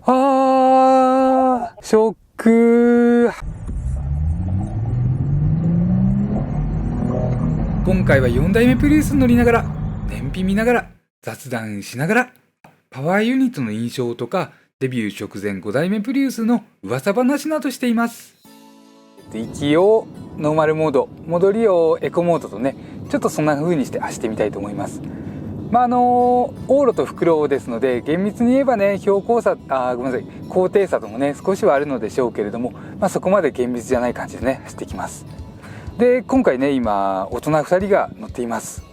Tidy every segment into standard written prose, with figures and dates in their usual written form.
ショック。今回は4代目プリウスに乗りながら、燃費見ながら、雑談しながら、パワーユニットの印象とか、デビュー直前5代目プリウスの噂話などしています。行きをノーマルモード、戻りをエコモードとね、ちょっとそんな風にして走ってみたいと思います。往路と復路ですので、厳密に言えばね、標高差、高低差ともね、少しはあるのでしょうけれども、そこまで厳密じゃない感じでね、走ってきます。で、今回ね、今、大人2人が乗っています。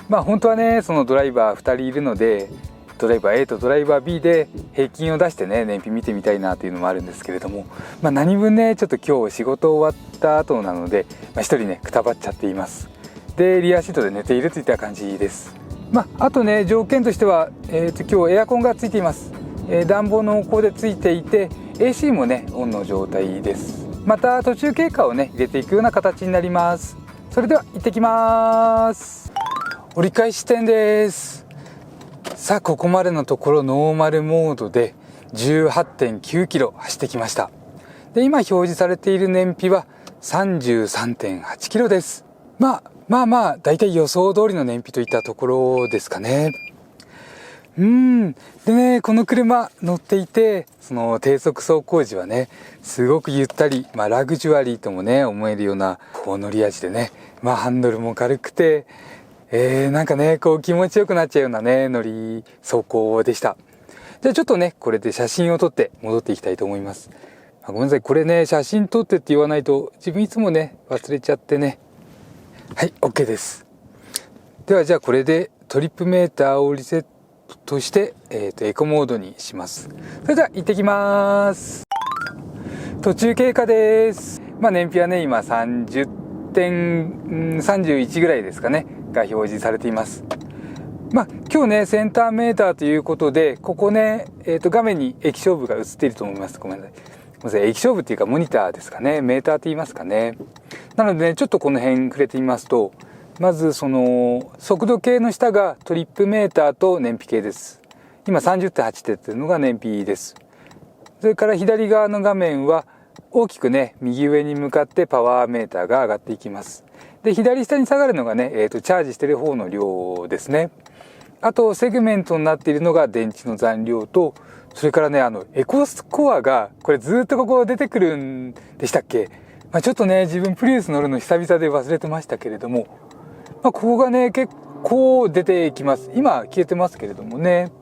本当はね、そのドライバー2人いるので、ドライバー A とドライバー B で平均を出してね、燃費見てみたいなというのもあるんですけれども、何分ね、ちょっと今日仕事終わった後なので、1人ね、くたばっちゃっています。で、リアシートで寝ているといった感じです。あとね、条件としては、今日エアコンがついています。暖房の方でついていて AC もねオンの状態です。また途中経過をね入れていくような形になります。それでは行ってきます。折り返し地点です。さあここまでのところノーマルモードで 18.9 キロ走ってきました。で今表示されている燃費は 33.8 キロです。だいたい予想通りの燃費といったところですかね。でね、この車乗っていて、その低速走行時はね、すごくゆったり、ラグジュアリーともね、思えるような、乗り味でね、ハンドルも軽くて、なんかね、気持ちよくなっちゃうようなね、走行でした。じゃあちょっとね、これで写真を撮って戻っていきたいと思います。ごめんなさい、これね、写真撮ってって言わないと、自分いつもね、忘れちゃってね。はい、OK です。ではじゃあこれでトリップメーターをリセットして、エコモードにします。それでは行ってきます。途中経過です。燃費はね今30.31ぐらいですかねが表示されています。今日ねセンターメーターということで、ここね、画面に液晶部が映っていると思います。ごめんなさい、液晶部っていうかモニターですかね、メーターって言いますかね。なのでねちょっとこの辺触れてみますと、まずその速度計の下がトリップメーターと燃費計です。今 30.8 って言ってるのが燃費です。それから左側の画面は大きくね右上に向かってパワーメーターが上がっていきます。で左下に下がるのがね、チャージしてる方の量ですね。あとセグメントになっているのが電池の残量と、それからねエコスコアがこれずっとここ出てくるんでしたっけ。ちょっとね自分プリウス乗るの久々で忘れてましたけれども、ここがね結構出てきます。今消えてますけれどもね。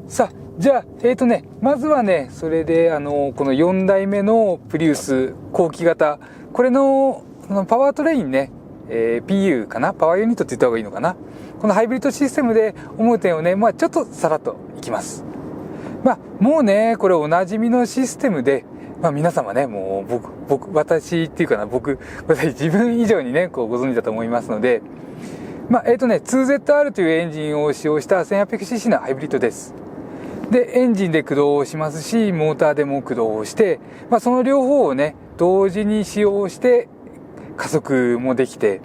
さあじゃあまずはねそれでこの4代目のプリウス後期型、これのパワートレインね、PU かな、パワーユニットって言った方がいいのかな、このハイブリッドシステムで思う点をねちょっとさらっといきます。もうねこれおなじみのシステムで、皆様ねもう私っていうかな、自分以上にねご存知だと思いますので、2ZR というエンジンを使用した 1800cc のハイブリッドです。でエンジンで駆動しますし、モーターでも駆動して、その両方をね同時に使用して加速もできて、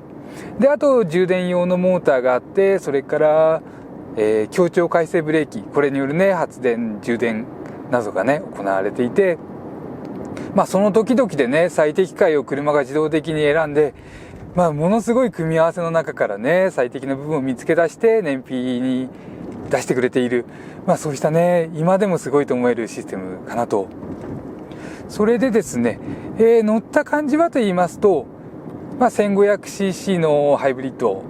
であと充電用のモーターがあって、それから協調回生ブレーキ、これによるね発電充電などがね行われていて、その時々でね最適解を車が自動的に選んで、ものすごい組み合わせの中からね最適な部分を見つけ出して燃費に出してくれている、そうしたね今でもすごいと思えるシステムかなと。それでですね、乗った感じはと言いますと、1500cc のハイブリッド、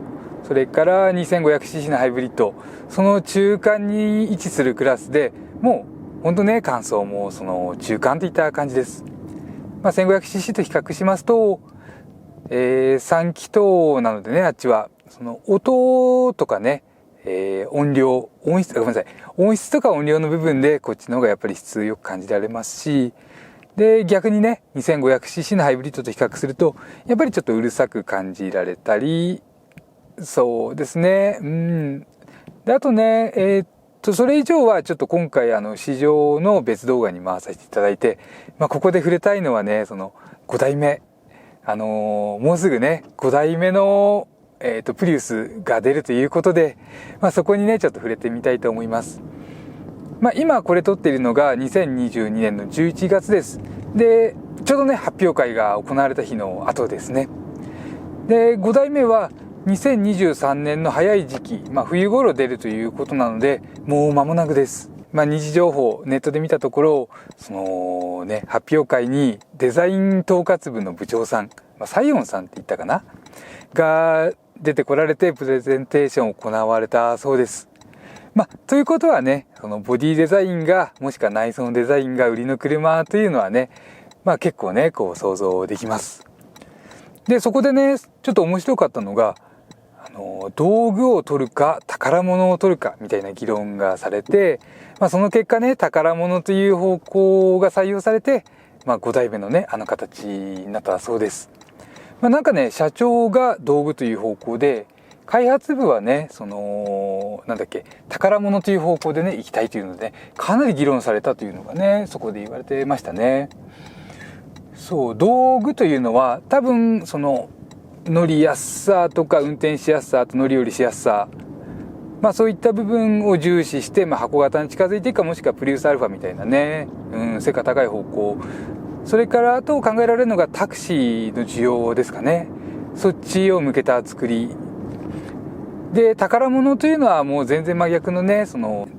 それから 2500cc のハイブリッド、その中間に位置するクラスで、もう本当ね感想もその中間といった感じです。1500cc と比較しますと、3気筒なのでね、あっちはその音とかね、音質とか音量の部分でこっちの方がやっぱり質よく感じられますし、で逆にね 2500cc のハイブリッドと比較するとやっぱりちょっとうるさく感じられたり、そうですね、であとねそれ以上はちょっと今回試乗の別動画に回させていただいて、ここで触れたいのはねその5代目、もうすぐね5代目のプリウスが出るということで、そこにねちょっと触れてみたいと思います。今これ撮っているのが2022年の11月です。で、ちょうどね、発表会が行われた日の後ですね。で、5代目は2023年の早い時期、冬頃出るということなので、もう間もなくです。二次情報、ネットで見たところ、発表会にデザイン統括部の部長さん、サイオンさんって言ったかなが出てこられてプレゼンテーションを行われたそうです。ということはね、そのボディデザインが、もしくは内装のデザインが売りの車というのはね、結構ね、想像できます。で、そこでね、ちょっと面白かったのが、道具を取るか宝物を取るかみたいな議論がされて、その結果ね、宝物という方向が採用されて、5代目のね、あの形になったそうです。社長が道具という方向で、開発部はね、宝物という方向でね、行きたいというので、かなり議論されたというのがね、そこで言われてましたね。そう、道具というのは、多分、乗りやすさとか運転しやすさ、あと乗り降りしやすさ、そういった部分を重視して、箱型に近づいていくか、もしくはプリウスアルファみたいなね、背が高い方向。それからあと考えられるのがタクシーの需要ですかね。そっちを向けた作り。で、宝物というのはもう全然真逆のね、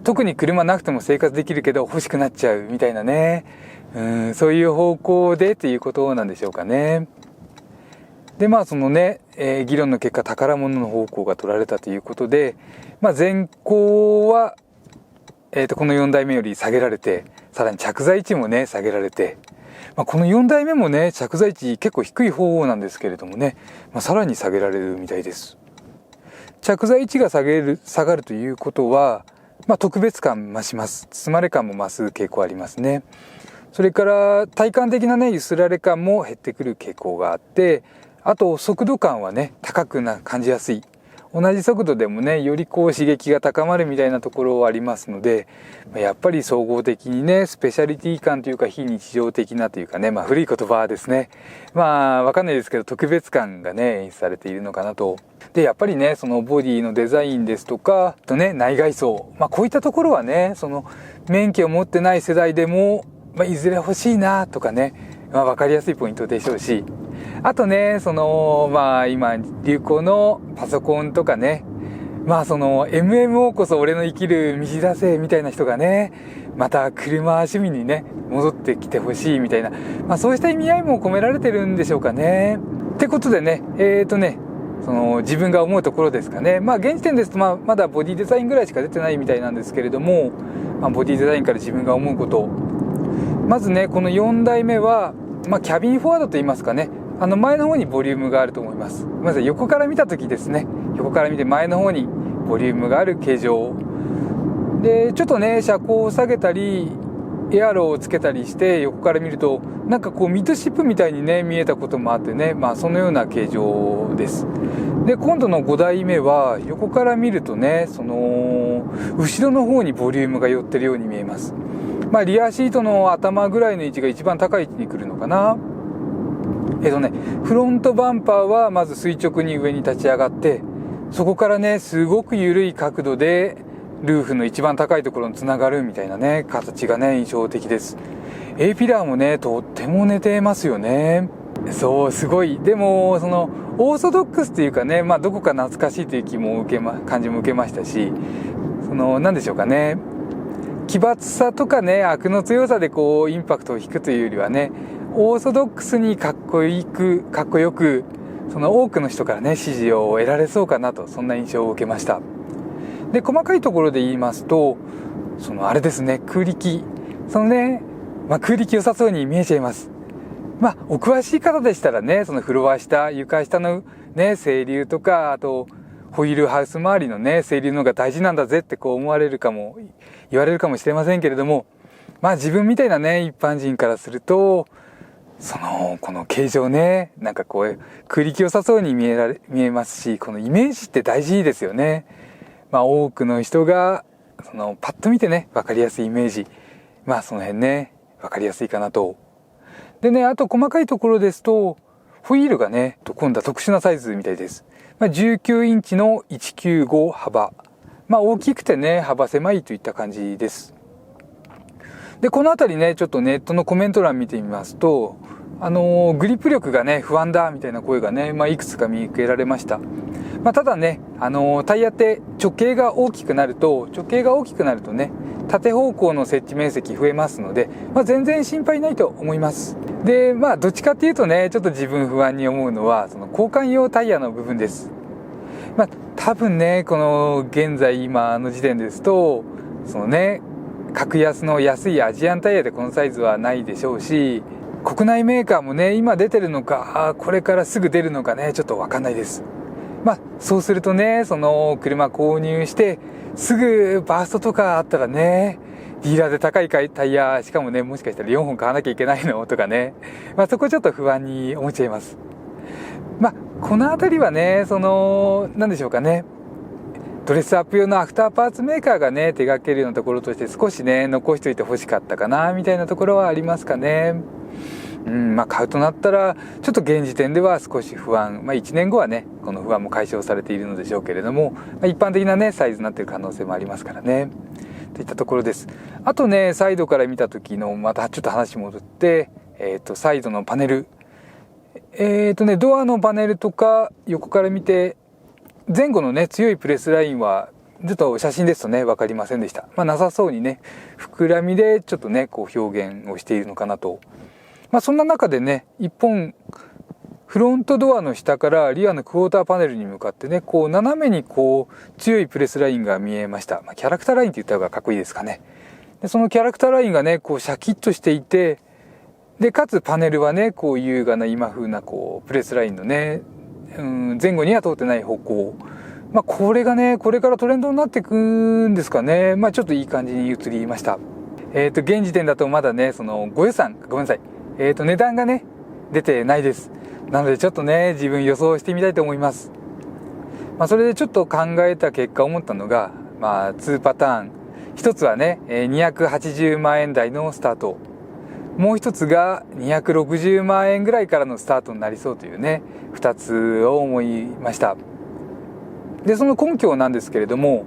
特に車なくても生活できるけど欲しくなっちゃうみたいなね、そういう方向でということなんでしょうかね。で、議論の結果、宝物の方向が取られたということで、前高は、この4代目より下げられて、さらに着座位置もね、下げられて、この4代目もね、着座位置結構低い方なんですけれどもね、さらに下げられるみたいです。着座位置が下がるということは、特別感増します。包まれ感も増す傾向ありますね。それから体感的なね、揺すられ感も減ってくる傾向があって、あと速度感はね、高く感じやすい。同じ速度でもね、より刺激が高まるみたいなところはありますので、やっぱり総合的にね、スペシャリティ感というか非日常的なというかね、古い言葉ですね。わかんないですけど、特別感がね、演出されているのかなと。で、やっぱりね、そのボディのデザインですとか、あとね、内外装。こういったところはね、免許を持ってない世代でも、いずれ欲しいなとかね、わかりやすいポイントでしょうし、あとね、今流行のパソコンとかね、MMO こそ俺の生きる道だぜみたいな人がね、また車趣味にね、戻ってきてほしいみたいな、そうした意味合いも込められてるんでしょうかね。ってことでね、自分が思うところですかね。現時点ですと、まだボディデザインぐらいしか出てないみたいなんですけれども、ボディデザインから自分が思うこと。まずね、この4代目は、キャビンフォワードと言いますかね。前の方にボリュームがあると思います。まず横から見た時ですね。横から見て前の方にボリュームがある形状。で、ちょっとね、車高を下げたり、エアロをつけたりして横から見ると、ミッドシップみたいにね、見えたこともあってね、そのような形状です。で、今度の5代目は、横から見るとね、後ろの方にボリュームが寄ってるように見えます。リアシートの頭ぐらいの位置が一番高い位置に来るのかな。フロントバンパーはまず垂直に上に立ち上がって、そこからね、すごく緩い角度で、ルーフの一番高いところにつながるみたいなね、形がね、印象的です。A ピラーもね、とっても寝てますよね。そう、すごい。でも、オーソドックスっていうかね、どこか懐かしいという感じも受けましたし、なんでしょうかね。奇抜さとかね、悪の強さでインパクトを引くというよりはね、オーソドックスにかっこよく、多くの人からね、支持を得られそうかなと、そんな印象を受けました。で、細かいところで言いますと、あれですね、空力。空力良さそうに見えちゃいます。お詳しい方でしたらね、フロア下、床下のね、整流とか、あと、ホイールハウス周りのね、整流の方が大事なんだぜって言われるかもしれませんけれども、自分みたいなね、一般人からすると、この形状ね、空力良さそうに見えますし、このイメージって大事ですよね。多くの人が、パッと見てね、わかりやすいイメージ。その辺ね、わかりやすいかなと。でね、あと細かいところですと、ホイールがね、今度は特殊なサイズみたいです。19インチの195幅。大きくてね、幅狭いといった感じです。で、このあたりね、ちょっとネットのコメント欄見てみますと、グリップ力がね、不安だみたいな声がね、いくつか見受けられました。ただね、タイヤって直径が大きくなるとね、縦方向の接地面積増えますので、全然心配ないと思います。で、どっちかっていうとね、ちょっと自分不安に思うのは、その交換用タイヤの部分です。多分ね、この現在今の時点ですと、そのね、格安の安いアジアンタイヤでこのサイズはないでしょうし、国内メーカーもね、今出てるのか、これからすぐ出るのかね、ちょっとわかんないです。そうするとね、その車購入して、すぐバーストとかあったらね、ディーラーで高いタイヤ、しかもね、もしかしたら4本買わなきゃいけないのとかね、そこちょっと不安に思っちゃいます。このあたりはね、なんでしょうかね、ドレスアップ用のアフターパーツメーカーがね、手掛けるようなところとして少しね、残しておいて欲しかったかな、みたいなところはありますかね。買うとなったら、ちょっと現時点では少し不安。1年後はね、この不安も解消されているのでしょうけれども、一般的なね、サイズになっている可能性もありますからね。といったところです。あとね、サイドから見た時の、またちょっと話戻って、サイドのパネル。ドアのパネルとか横から見て、前後のね、強いプレスラインは、ちょっと写真ですとね、わかりませんでした。なさそうにね、膨らみでちょっとね、こう表現をしているのかなと。そんな中でね、一本、フロントドアの下からリアのクォーターパネルに向かってね、こう斜めにこう強いプレスラインが見えました。キャラクターラインって言った方がかっこいいですかね。で、そのキャラクターラインがね、こうシャキッとしていて、で、かつパネルはね、こう優雅な今風なこうプレスラインのね、前後には通ってない方向。これがね、これからトレンドになっていくんですかね。ちょっといい感じに移りました。現時点だとまだね、そのご予算、ごめんなさい。値段がね、出てないです。なのでちょっとね、自分予想してみたいと思います。それでちょっと考えた結果思ったのが、2パターン。一つはね、280万円台のスタート。もう一つが260万円ぐらいからのスタートになりそうというね、二つを思いました。で、その根拠なんですけれども、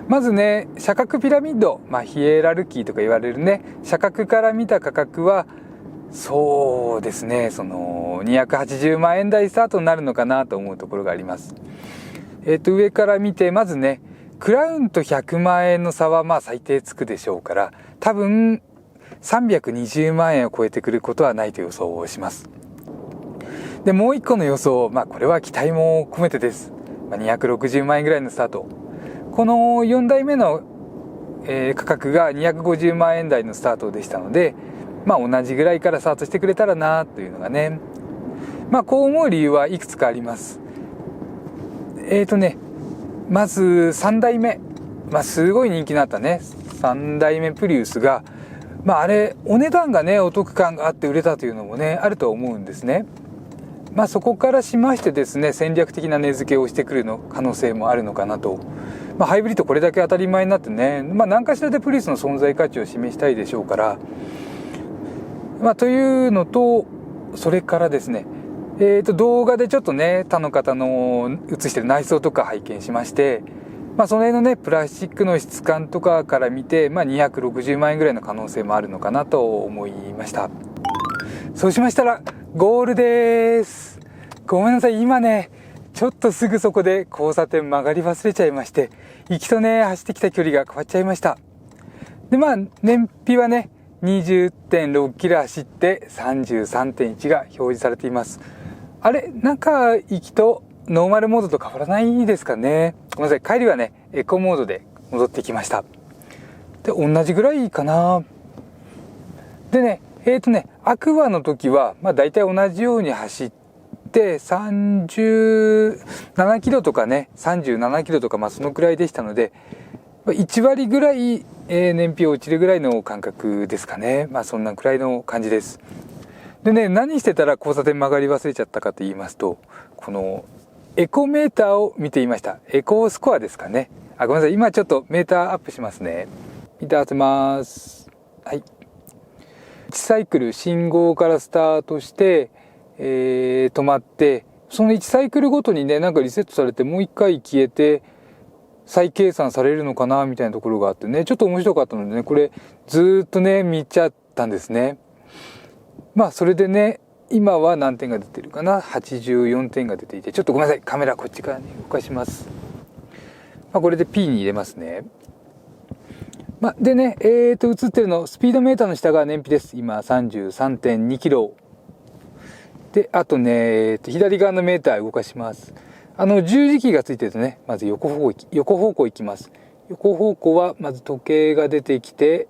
まずね、車格ピラミッド、ヒエラルキーとか言われるね、車格から見た価格は、そうですね、その280万円台スタートになるのかなと思うところがあります。上から見て、まずね、クラウンと100万円の差は最低つくでしょうから、多分320万円を超えてくることはないと予想をします。で、もう一個の予想、これは期待も込めてです。260万円ぐらいのスタート。この4代目の、価格が250万円台のスタートでしたので、同じぐらいからスタートしてくれたらなというのがね。こう思う理由はいくつかあります。まず3代目。すごい人気のあったね。3代目プリウスが、あれ、お値段がね、お得感があって売れたというのもね、あると思うんですね。そこからしましてですね、戦略的な値付けをしてくるの可能性もあるのかなと。ハイブリッドこれだけ当たり前になってね、何かしらでプリウスの存在価値を示したいでしょうから、というのと、それからですね、動画でちょっとね、他の方の映してる内装とか拝見しまして、その辺のね、プラスチックの質感とかから見て、260万円ぐらいの可能性もあるのかなと思いました。そうしましたら、ゴールです。ごめんなさい、今ね、ちょっとすぐそこで交差点曲がり忘れちゃいまして、行きとね、走ってきた距離が変わっちゃいました。で、燃費はね、20.6 キロ走って 33.1 が表示されています。あれ、行きとノーマルモードと変わらないですかね。ごめんなさい、帰りはね、エコモードで戻ってきました。で、同じぐらいかな。でね、アクアの時は、だいたい同じように走って、37キロとかね、37キロとか、そのくらいでしたので、1割ぐらい、燃費落ちるぐらいの感覚ですかね。そんなくらいの感じです。でね、何してたら交差点曲がり忘れちゃったかと言いますと、このエコメーターを見ていました。エコスコアですかね。ごめんなさい。今ちょっとメーターアップしますね。見て当てます。はい。1サイクル、信号からスタートして、止まって、その1サイクルごとにね、リセットされてもう1回消えて、再計算されるのかなみたいなところがあってね、ちょっと面白かったのでね、これずーっとね見ちゃったんですね。まあそれでね、今は何点が出てるかな、84点が出ていて、ちょっとごめんなさい、カメラこっちからね動かします。まあ、これで P に入れますね。まあ、でね、映ってるのスピードメーターの下が燃費です。今 33.2 キロで、あとね、左側のメーター動かします。十字キーがついてるとね、まず横方向行きます。横方向はまず時計が出てきて、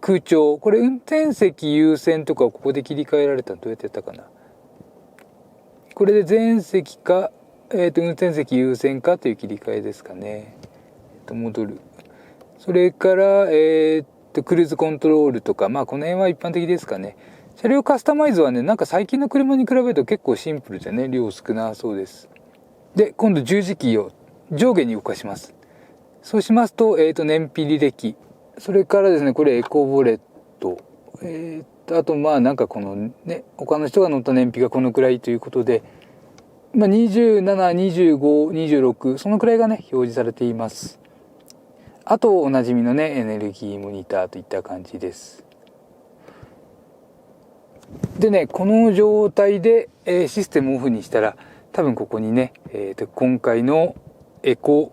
空調、これ運転席優先とかをここで切り替えられたらどうやってやったかな。これで全席か、運転席優先かという切り替えですかね。戻る。それから、クルーズコントロールとか、まあこの辺は一般的ですかね。車両カスタマイズはね、なんか最近の車に比べると結構シンプルでね、量少なそうです。で、今度十字キーを上下に動かします。そうしますと、燃費履歴。それからですね、これエコボレット。あとまあなんかこのね、他の人が乗った燃費がこのくらいということで、まあ27、25、26、そのくらいがね、表示されています。あとおなじみのね、エネルギーモニターといった感じです。でね、この状態で、システムオフにしたら、多分ここにね、今回のエコ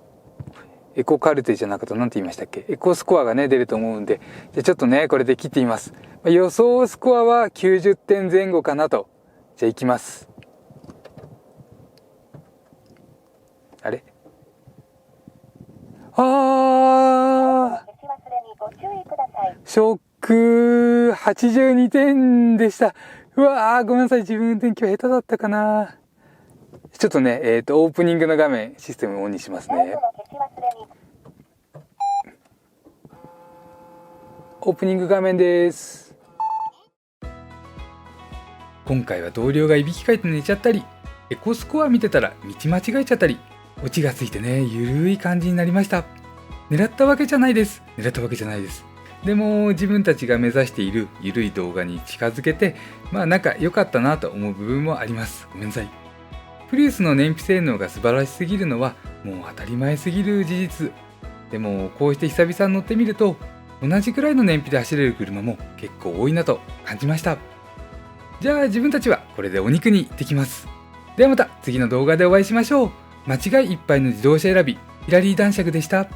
カルテじゃなくて何て言いましたっけ、エコスコアがね出ると思うんで、じゃあちょっとねこれで切ってみます。予想スコアは90点前後かなと。じゃあいきます。あれ、ショック、82点でした。うわー、ごめんなさい、自分天気は下手だったかな。ちょっとね、オープニングの画面システムをオンにしますね。オープニング画面です。今回は同僚がいびきかいて寝ちゃったり、エコスコア見てたら道間違えちゃったり、オチがついてね、ゆるい感じになりました。狙ったわけじゃないです。でも自分たちが目指しているゆるい動画に近づけて、まあなんか良かったなと思う部分もあります。ごめんなさい。プリウスの燃費性能が素晴らしすぎるのはもう当たり前すぎる事実。でもこうして久々に乗ってみると、同じくらいの燃費で走れる車も結構多いなと感じました。じゃあ自分たちはこれでお肉に行ってきます。ではまた次の動画でお会いしましょう。間違いいっぱいの自動車選び、ヒラリー男爵でした。